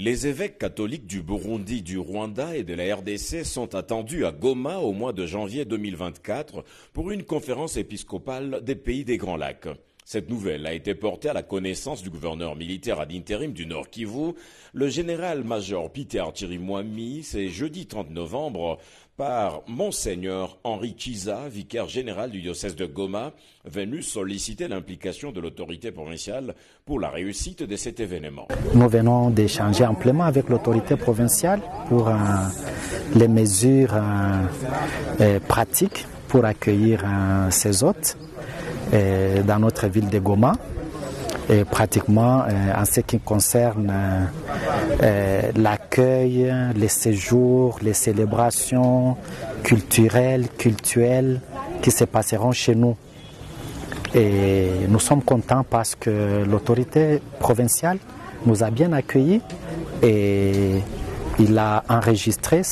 Les évêques catholiques du Burundi, du Rwanda et de la RDC sont attendus à Goma au mois de janvier 2024 pour une conférence épiscopale des pays des Grands Lacs. Cette nouvelle a été portée à la connaissance du gouverneur militaire ad interim du Nord Kivu, le général-major Peter Chirimwami, c'est jeudi 30 novembre, par Monseigneur Henri Kiza, vicaire général du diocèse de Goma, venu solliciter l'implication de l'autorité provinciale pour la réussite de cet événement. Nous venons d'échanger amplement avec l'autorité provinciale pour les mesures pratiques pour accueillir ces hôtes dans notre ville de Goma. Et pratiquement en ce qui concerne l'accueil, les séjours, les célébrations culturelles qui se passeront chez nous. Et nous sommes contents parce que l'autorité provinciale nous a bien accueillis et il a enregistré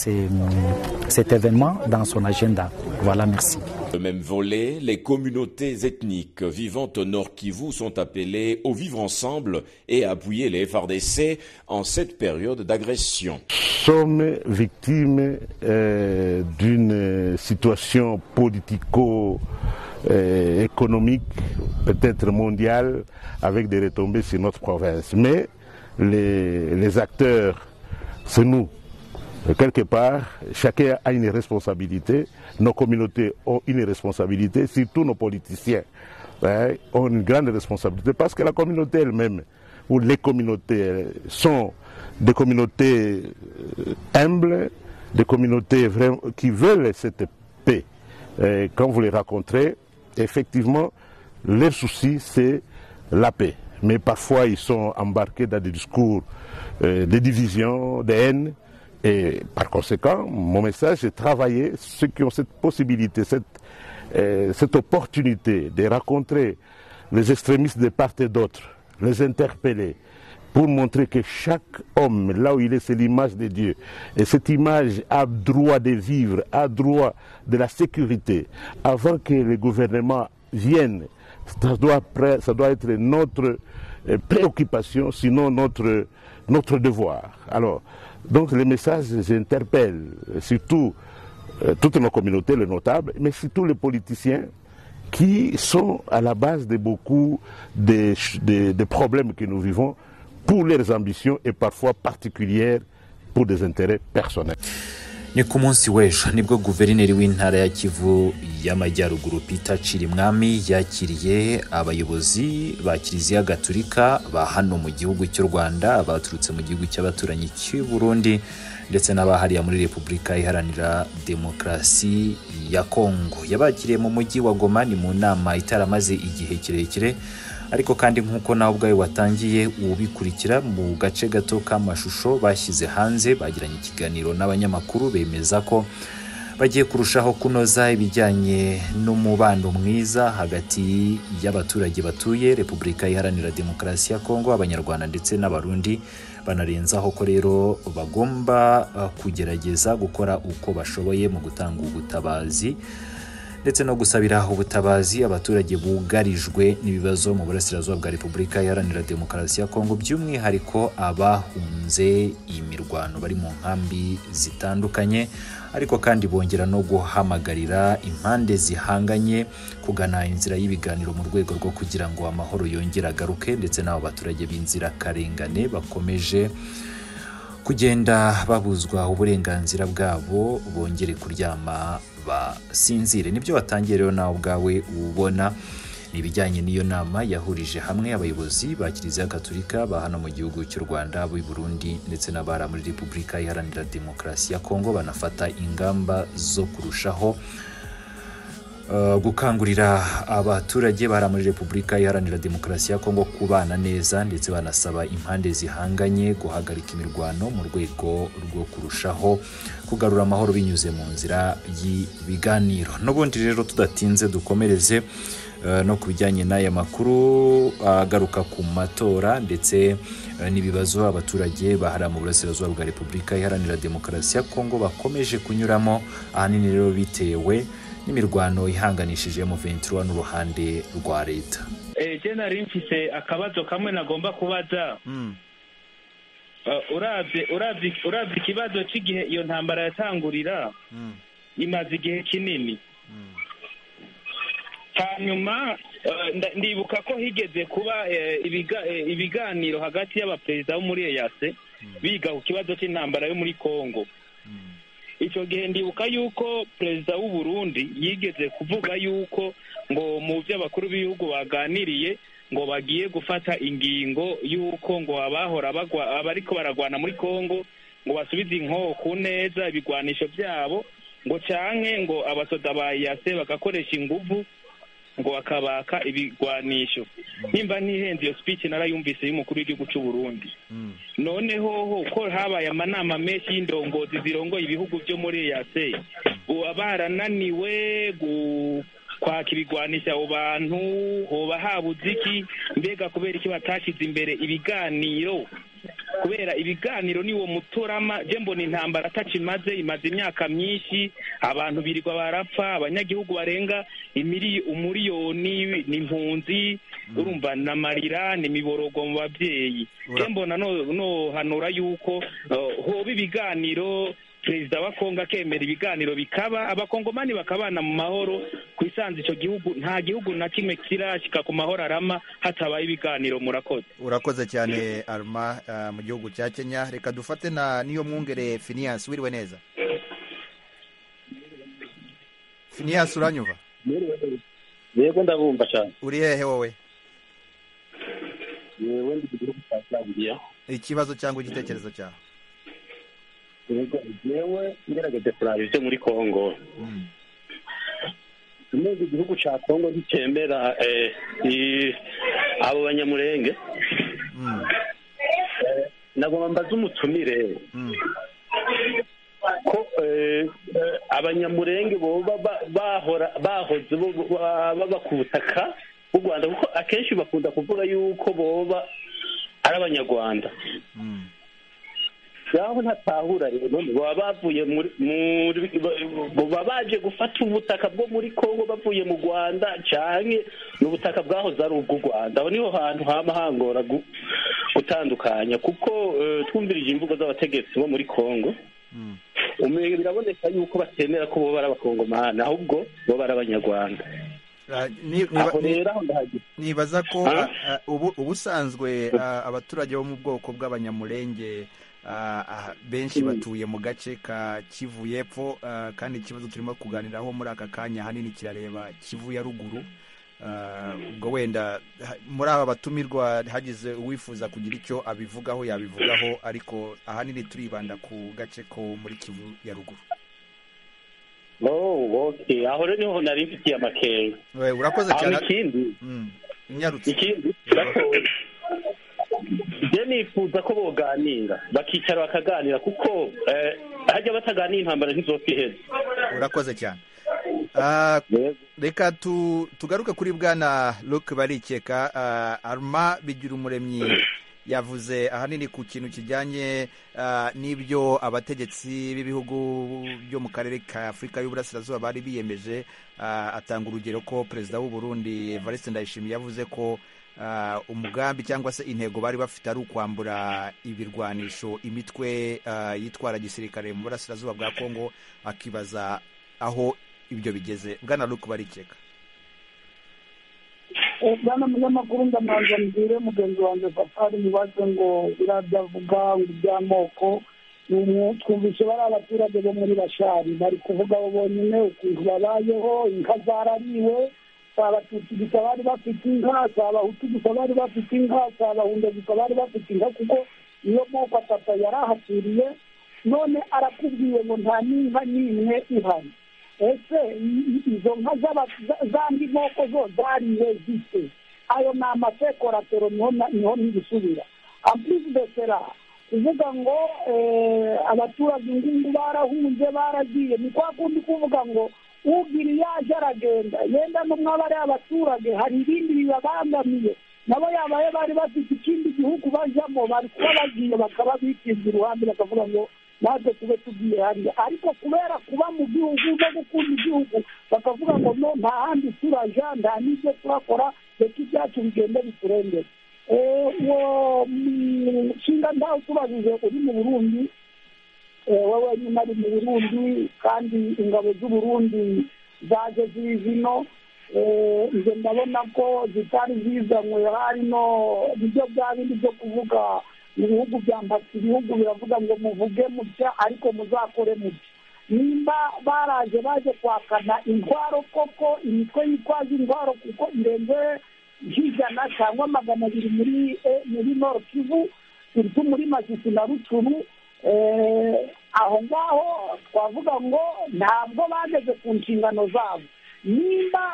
cet événement dans son agenda. Voilà, merci. Le même volet, les communautés ethniques vivant au Nord Kivu sont appelées au vivre ensemble et à appuyer les FARDC en cette période d'agression. Nous sommes victimes d'une situation politico-économique, peut-être mondiale, avec des retombées sur notre province. Mais les acteurs, c'est nous. Quelque part, chacun a une responsabilité, nos communautés ont une responsabilité, surtout nos politiciens ont une grande responsabilité parce que la communauté elle-même, ou les communautés sont des communautés humbles, des communautés vraiment qui veulent cette paix. Quand vous les rencontrez, effectivement, leur souci c'est la paix. Mais parfois ils sont embarqués dans des discours de division, de haine. Et par conséquent, mon message est de travailler ceux qui ont cette possibilité, cette opportunité de rencontrer les extrémistes de part et d'autre, les interpeller, pour montrer que chaque homme, là où il est, c'est l'image de Dieu. Et cette image a droit de vivre, a droit de la sécurité. Avant que le gouvernement vienne, ça doit être notre préoccupation, sinon notre devoir. Alors, donc les messages interpellent surtout toutes nos communautés, les notables, mais surtout les politiciens qui sont à la base de beaucoup des problèmes que nous vivons pour leurs ambitions et parfois particulières pour des intérêts personnels. Ni ku munsi w'ejo nibwo guverineri w'intara ya Kivu y'Amajyaruguru Peter Chirimwami yakiriye abayobozi ba Kiliziya Gatolika ba hano mu gihugu cy'u Rwanda, baturutse mu gihugu cy'abaturanyi cy'u Burundi ndetse n'abahariya muri Repubulika Iharanira Demokarasi ya Kongo. Yabakiriye mu mujyi wa Goma, ni mu nama itaramaze igihe kirekire, ariko kandi nk'uko nawe ubwawe watangiye ubikurikira mu gace gato k'amashusho bashyize hanze, bagiranye ikiganiro n'abanyamakuru bemeza ko bagiye kurushaho kunoza ibijyanye n'umubano mwiza hagati y'abaturage batuye Repubulika Iharanira Demokarasi ya Kongo, Abanyarwanda ndetse n'Abarundi. Banarenzaho ko rero bagomba kugerageza gukora uko bashoboye mu gutanga ubutabazi ndetse no gusabira ubutabazi abaturage bugarijwe n'ibibazo mu burasirazuba bwa Repubulika Iharanira Demokarasi ya Kongo, by'umwihariko abahunze imirwano bari mu nkambi zitandukanye, ariko kandi bongera no guhamagarira impande zihanganye kugana inzira y'ibiganiro mu rwego rwo kugira ngo amahoro yongere agaruke, ndetse n'abo baturage b'inzira karengane bakomeje kugenda babuzwa uburenganzira bwabo bongere kuryama basinzire. Nibyo watangiye rero nawe ubwawe ubona ibijyanye n'iyo nama yahurije hamwe abayobozi ba Kiliziya Gatolika ba hano mu gihugu cy'u Rwanda, b'i Burundi ndetse n'abara muri Repubulika Iharanira Demokarasi ya Kongo, banafata ingamba zo kurushaho gukangurira abaturage bara muri Repubulika Iharanira Demokarasi ya Kongo kubana neza, ndetse banasaba impande zihanganye guhagarika imirwano mu rwego rwo kurushaho kugarura amahoro binyuze mu nzira y'ibiganiro. N'ubundi rero tudatinze dukomereze no kubijyanye n'aya makuru agaruka ku matora ndetse n'ibibazo abaturage bahara mu burasirazuba bwa Repubulika Iharanira Demokarasi ya Kongo bakomeje kunyuramo, ahanini rero bitewe n'imirwano ihanganishije mu 23 n'uruhande rwa leta. Je nari mfise akabazo kamwe nagomba kubaza. uravye ikibazo cy'igihe iyo ntambara yatangurira imaze igihe kinini. Hanyuma ndibuka ko higeze kuba ibiganiro hagati y'abaperezida bo muri EAC biga ku kibazo cy'intambara yo muri Kongo. Icyo gihe ndibuka yuko perezida w'u Burundi yigeze kuvuga yuko ngo mu by'abakuru b'ibihugu baganiriye ngo bagiye gufata ingingo yuko ngo abariko baragwana muri Kongo ngo basubize inkoho ku neza ibigwanisho byabo, ngo canke ngo abasoda ba EAC bagakoresha inguvu ngo bakabaka ibigwanisho. Nimba ntihenze iyo speech narayumvise y'umukuru w'igihugu cy'u Burundi. Noneho ko habaye amanama menshi y'indongozi zirongoye ibihugu byo muri EAC, uba barananiwe kwaka ibigwanisha abo bantu, hoba habuze iki? Mbega kubera iki batashize imbere ibiganiro? Kubera ibiganiro niwo mutorama. Je mbona intambara atacimaze, imaze imyaka myinshi, abantu birirwa barapfa, abanyagihugu barenga umuriyoni n'impunzi, urumva namarira n'imiborogo mu bavyeyi. Je mbona no hanura yuko hoba ibiganiro, perezida wa Kongo akemera ibiganiro bikaba, abakongomani bakabana mu mahoro. Kwisanze ico gihugu, nta gihugu na kimwe kirashika ku mahoro arama hatabaye ibiganiro. Murakoze. Urakoze cyane Arma mu gihugu cya Kenya. Reka dufate na niyo mwungere Phineas. Wiriwe neza Phineas, uranyumva? Yego ndabumva cyane. Uri hehe wowe? Yewe ndi gihugu cya Zambia. Ikibazo cyangwa igitekerezo cyawe? Yewe ngerageze kuraba ibyo muri Kongo. Nubwo igihugu cya Kongo nticyemera abo banyamurenge, nagomba mbaza umutumire ko abanyamurenge bahoze baba ku butaka bw'u Rwanda, kuko akenshi bakunda kuvuga yuko boba ari abanyarwanda. Yaho ntatahura rero, baba bavuye baba baje gufata ubutaka bwo muri Kongo bavuye mu Rwanda, canke n'ubutaka bwahoze ari ubw'u Rwanda. Aho niho hantu hama hangora gutandukanya, kuko twumvirije imvugo z'abategetsi bo muri Kongo, biraboneka yuko batemera ko bo bari abakongomani, ahubwo bo bari abanyarwanda. Nibaza ko ubusanzwe abaturage bo mu bwoko bw'abanyamurenge benshi batuye mu gace ka Kivu y'Epfo, kandi ikibazo turimo kuganiraho muri aka kanya hanini kirareba Kivu ya ruguru. Ubwo wenda muri aba batumirwa hagize uwifuza kugira icyo abivugaho yabivugaho, ariko ahanini turibanda ku gace ko muri Kivu ya ruguru. Okay. Aho rero niho nari mfitiye amakenga. Urakoze cyane. Ikindi je nifuza ko boganira, bakicara bakaganira, kuko hajya bataganira intambara ntizopiheza. Urakoze cyane. Reka tugaruke kuri bwana Luc Barikeka. Arma Bigirumuremyi yavuze ahanini ku kintu kijyanye n'ibyo abategetsi b'ibihugu byo mu karere ka Afurika y'Uburasirazuba bari biyemeje. Atanga urugero ko perezida w'u Burundi Evariste Ndayishimiye yavuze ko umugambi cyangwa se intego bari bafite ari ukwambura ibirwanisho imitwe yitwara gisirikare mu burasirazuba bwa Kongo. Akibaza aho ibyo bigeze. Bwana Luc Barikeka. Bwana munyamakuru, ndamanza mbwire mugenzi wanjye Safari nibaze ngo birabyavuga iby'amoko. Twumvise bari abaturage bo muri Bashari bari kuvuga bo bonyine ukuntu babayeho, inka zarariwe, abatutsi gusa bari bafite inka, abahutu gusa bari bafite inka, abahunde gusa bari bafite inka, kuko iyo moko atatu yarahakiriye. None arakubwiye ngo nta n'inka n'imwe ihari. Ese izo nka z'andi moko zo zariwe zite? Ayo ni amasekoratero, niho ntigusubira. Amprise de sera kuvuga ngo abaturage ingungu barahunze baragiye, ni kwa kundi kuvuga ngo ugira yaje aragenda yenda n'umwabare abaturage hari ibindi bibabangamiye, nabo yabaye bari bafite ikindi gihugu bajyamo, bari kuba bagiye bakaba bikinze uruhande bakavuga ngo natwe tube tugiye hariya. Ariko kubera kuba mu gihugu no gukunda igihugu bakavuga ngo no, nta handi turaja, nta n'ibyo turakora, reka ibyacu bigende biturengere. uwo mushinga ndaho tubajije uri mu Burundi, wowe nyine ari mu Burundi kandi ingabo z'Uburundi zaje ziri zino, nje ndabona ko zitari zizanywe hari no ibyo bya bindi byo kuvuga mu bihugu byambatse ibihugu biravuga ngo muvuge mutya ariko muzakore mutya. Nimba baraje baje kwakana intwaro koko, imitwe yitwaje intwaro kuko irenze nk'ijana cyangwa 200 muri Nord Kivu, surtout muri Masisi na Rutshuru, aho ngaho twavuga ngo ntabwo bageze ku nshingano zabo. Nimba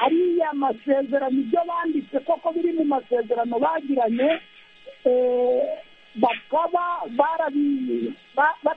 ariya masezerano ibyo banditse koko biri mu masezerano bagiranye, bakaba